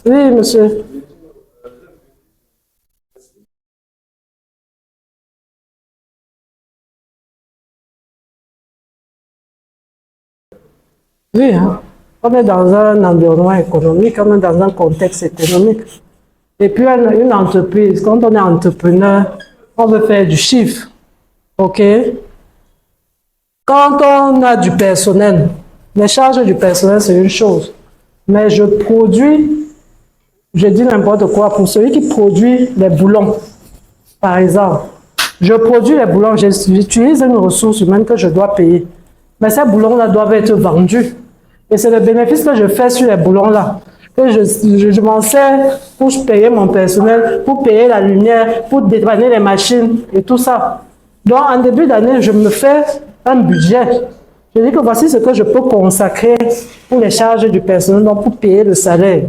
Oui, monsieur. Oui, hein. On est dans un environnement économique, on est dans un contexte économique. Et puis, une entreprise, quand on est entrepreneur, on veut faire du chiffre. OK? Quand on a du personnel, les charges du personnel, c'est une chose. Mais je produis, je dis n'importe quoi, pour celui qui produit les boulons, par exemple. Je produis les boulons, j'utilise une ressource humaine que je dois payer. Mais ces boulons-là doivent être vendus. Et c'est le bénéfice que je fais sur les boulons-là. Que je m'en sers pour payer mon personnel, pour payer la lumière, pour dépanner les machines et tout ça. Donc, en début d'année, je me fais un budget. Je dis que voici ce que je peux consacrer pour les charges du personnel, donc pour payer le salaire.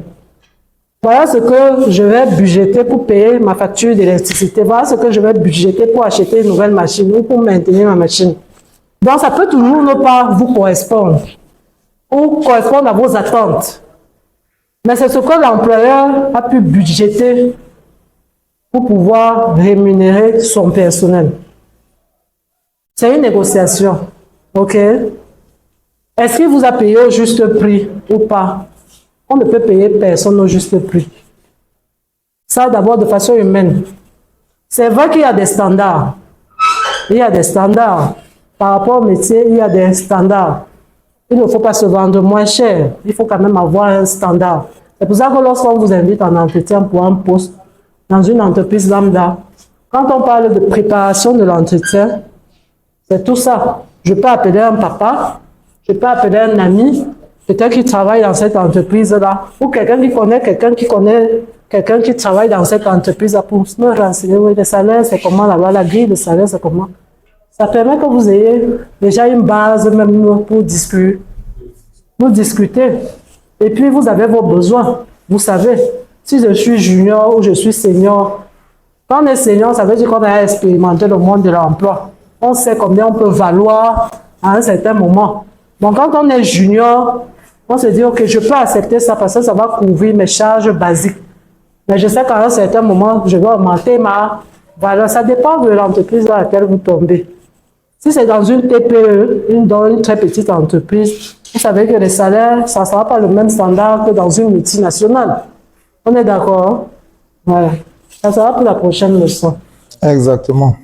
Voilà ce que je vais budgéter pour payer ma facture d'électricité. Voilà ce que je vais budgéter pour acheter une nouvelle machine ou pour maintenir ma machine. Donc, ça peut toujours ne pas vous correspondre ou correspondre à vos attentes. Mais c'est ce que l'employeur a pu budgéter pour pouvoir rémunérer son personnel. C'est une négociation. OK? Est-ce qu'il vous a payé au juste prix ou pas? On ne peut payer personne au juste prix. Ça, d'abord, de façon humaine. C'est vrai qu'il y a des standards. Il y a des standards. Par rapport au métier, il y a des standards. Il ne faut pas se vendre moins cher. Il faut quand même avoir un standard. C'est pour ça que lorsqu'on vous invite en entretien pour un poste dans une entreprise lambda, quand on parle de préparation de l'entretien, c'est tout ça. Je peux appeler un papa, je peux appeler un ami, quelqu'un qui travaille dans cette entreprise-là, ou quelqu'un qui connaît quelqu'un qui travaille dans cette entreprise-là pour me renseigner. Oui, le salaire, c'est comment là-bas, la grille de salaire, c'est comment. Ça permet que vous ayez déjà une base même pour discuter. Et puis, vous avez vos besoins. Vous savez, si je suis junior ou je suis senior, quand on est senior, ça veut dire qu'on a expérimenté le monde de l'emploi. On sait combien on peut valoir à un certain moment. Donc, quand on est junior, on se dit, OK, je peux accepter ça parce que ça va couvrir mes charges basiques. Mais je sais qu'à un certain moment, je vais augmenter ma valeur. Ça dépend de l'entreprise dans laquelle vous tombez. Si c'est dans une TPE, dans une très petite entreprise, vous savez que les salaires, ça ne sera pas le même standard que dans une multinationale. On est d'accord? Voilà. Ça sera pour la prochaine leçon. Exactement.